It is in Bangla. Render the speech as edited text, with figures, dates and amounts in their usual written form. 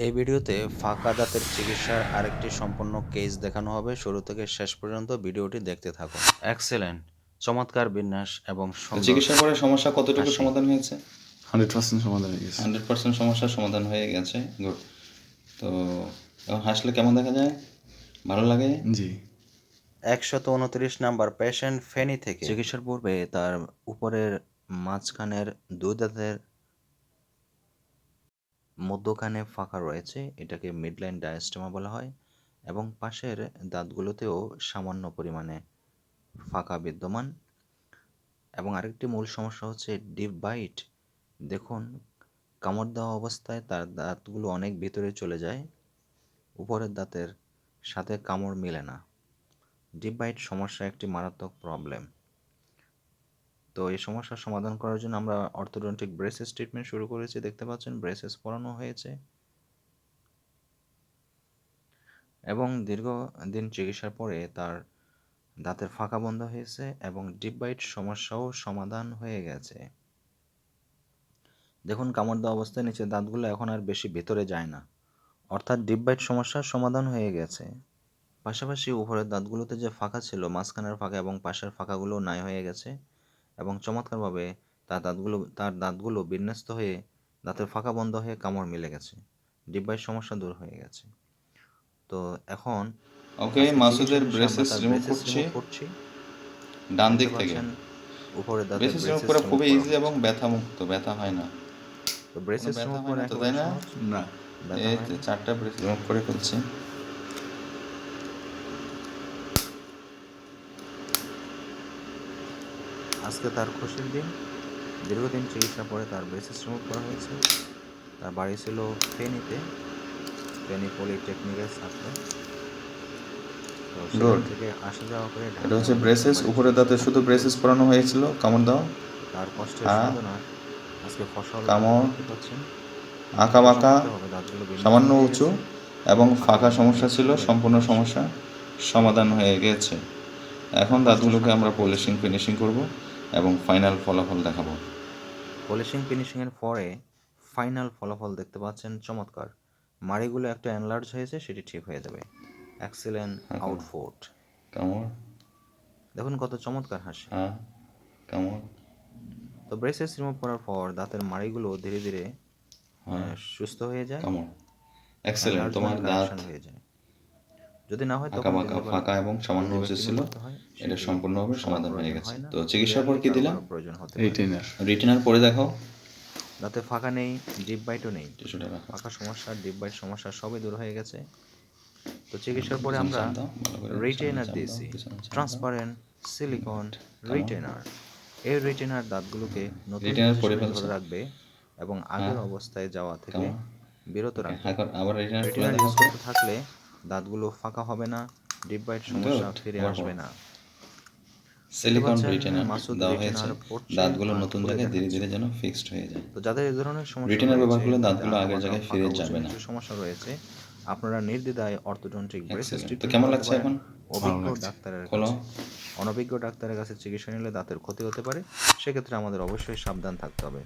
এই ভিডিওতে ফাঁকা দাঁতের চিকিৎসার আরেকটি সম্পূর্ণ কেস দেখানো হবে। শুরু থেকে শেষ পর্যন্ত ভিডিওটি দেখতে থাকুন। এক্সেলেন্ট, চমৎকার বিন্যাস এবং তো সুন্দর চিকিৎসার পরে সমস্যা কতটুকু হাসি। সমাধান হয়েছে? 100% সমাধান হয়ে গেছে। 100% সমস্যার সমাধান হয়ে গেছে। গুড। তো এখন হাসলে কেমন দেখা যায়? ভালো লাগে? জি। 129 নাম্বার পেশেন্ট ফেনী থেকে। চিকিৎসার পূর্বে তার উপরের মাঝখানের দুই দাঁতের মধ্যখানে ফাঁকা রয়েছে, এটাকে মিডলাইন ডায়াস্টেমা বলা হয়, এবং পাশের দাঁতগুলোতেও সামান্য পরিমাণে ফাঁকা বিদ্যমান। এবং আরেকটি মূল সমস্যা হচ্ছে ডিপ বাইট। দেখুন, কামড় দেওয়া অবস্থায় তার দাঁতগুলো অনেক ভিতরে চলে যায়, উপরের দাঁতের সাথে কামড় মেলে না। ডিপ বাইট সমস্যা একটি মারাত্মক প্রবলেম। তো এই সমস্যার সমাধান করার জন্য আমরা অর্থোডন্টিক ব্রেসেস ট্রিটমেন্ট শুরু করেছি। দেখতে পাচ্ছেন ব্রেসেস পরানো হয়েছে এবং দীর্ঘদিন চিকিৎসার পরে তার দাঁতের ফাঁকা বন্ধ হয়েছে এবং ডিপ বাইট সমস্যাও সমাধান হয়ে গেছে। দেখুন, কামড় দেওয়া অবস্থায় নিচের দাঁতগুলো এখন আর বেশি ভেতরে যায় না, অর্থাৎ ডিপ বাইট সমস্যার সমাধান হয়ে গেছে। পাশাপাশি উপরের দাঁতগুলোতে যে ফাঁকা ছিল, মাঝখানের ফাঁকা এবং পাশের ফাঁকাগুলো নাই হয়ে গেছে এবং চমৎকারভাবে তার দাঁতগুলো বিন্যস্ত হয়ে দাঁতের ফাঁকা বন্ধ হয়ে কামড় মিলে গেছে। ডিপ বাইট সমস্যা দূর হয়ে গেছে। তো এখন ওকে, মাসুদের ব্রেসেস রিমুভ করছি ডান দিক থেকে। উপরের দাঁতের ব্রেসেস রিমুভ করা খুবই ইজি এবং ব্যথা মুক্ত, ব্যথা হয় না। তো ব্রেসেস রিমুভ করা তো তাই না? না। এই 4টা ব্রেসেস রিমুভ করে ফেলছি। আজকে তার খুশির দিন। দীর্ঘদিন চিকিৎসার পরে তার ব্রেসেস রিমুভ করা হয়েছে। তার বাড়ি ছিল ফেনীতে, ফেনী পলিটেকনিকের ছাত্র। তো সেখান থেকে আসা যাওয়া করে এটা হচ্ছে ব্রেসেস, উপরের দাঁতে শুধু ব্রেসেস পরানো হয়েছিল, কামড় দাও। তার কষ্টের সাধনার আজকে ফসল কামড় দেখতে পাচ্ছেন। আঁকা বাঁকা, দাঁতগুলো সামান্য উঁচু এবং ফাঁকা সমস্যা ছিল, সম্পূর্ণ সমস্যা সমাধান হয়ে গেছে। এখন দাঁতগুলোকে আমরা পলিশিং ফিনিশিং করব এবং ফাইনাল ফলাফল দেখাবো। পলিশিং ফিনিশিংয়ের পরে ফাইনাল ফলাফল দেখতে পাচ্ছেন চমৎকার। মাড়িগুলো একটা এনলার্জ হয়েছে, সেটি ঠিক হয়ে যাবে। Excellent output. কামড়, দেখুন কত চমৎকার হাসি। কামড়। তো ব্রেসেস রিমুভ করার পর দাঁতের মাড়িগুলো ধীরে ধীরে সুস্থ হয়ে যায়, কামড়। এক্সেলেন্ট, তোমার দাঁত হয়ে যায়। যদি না হয় আঁকা বাঁকা, ফাঁকা এবং সামান্য উঁচু ছিল, এটা সম্পূর্ণভাবে সমাধান হয়ে গেছে। তো চিকিৎসার পর কি দিলাম? রিটেনার পরে দেখাও। দাঁতে ফাঁকা নেই, ডিপ বাইটও নেই। ফাঁকা সমস্যা, ডিপ বাইট সমস্যা সবই দূর হয়ে গেছে। তো চিকিৎসার পরে আমরা রিটেনার দিয়েছি, ট্রান্সপারেন্ট সিলিকন রিটেনার। এই রিটেনার দাঁতগুলোকে নতুন পজিশনে ধরে রাখবে এবং আগের অবস্থায় যাওয়া থেকে বিরত রাখবে। আবার রিটেনার ইউজ করতে থাকলে দাঁতগুলো ফাঁকা হবে না, ডিপ বাইট সমস্যা ফিরে আসবে না। সিলিকন রিটেনার দেওয়া হয়েছে, দাঁতগুলো নতুন জায়গায় ধীরে ধীরে যেন ফিক্সড হয়ে যায়। তো যাদের এই ধরনের সমস্যা রিটেনার ব্যবহার করলে দাঁতগুলো আগের জায়গায় ফিরে যাবে না। সমস্যা রয়েছে, আপনারা নির্দ্বিধায় অর্থোডন্টিক ব্রেসেস তো ট্রিটমেন্ট কেমন লাগছে এখন? অভিজ্ঞ ডাক্তারের কাছে। অনভিজ্ঞ ডাক্তারের কাছে চিকিৎসা নিলে দাঁতের ক্ষতি হতে পারে, সেক্ষেত্রে আমাদের অবশ্যই সাবধান থাকতে হবে।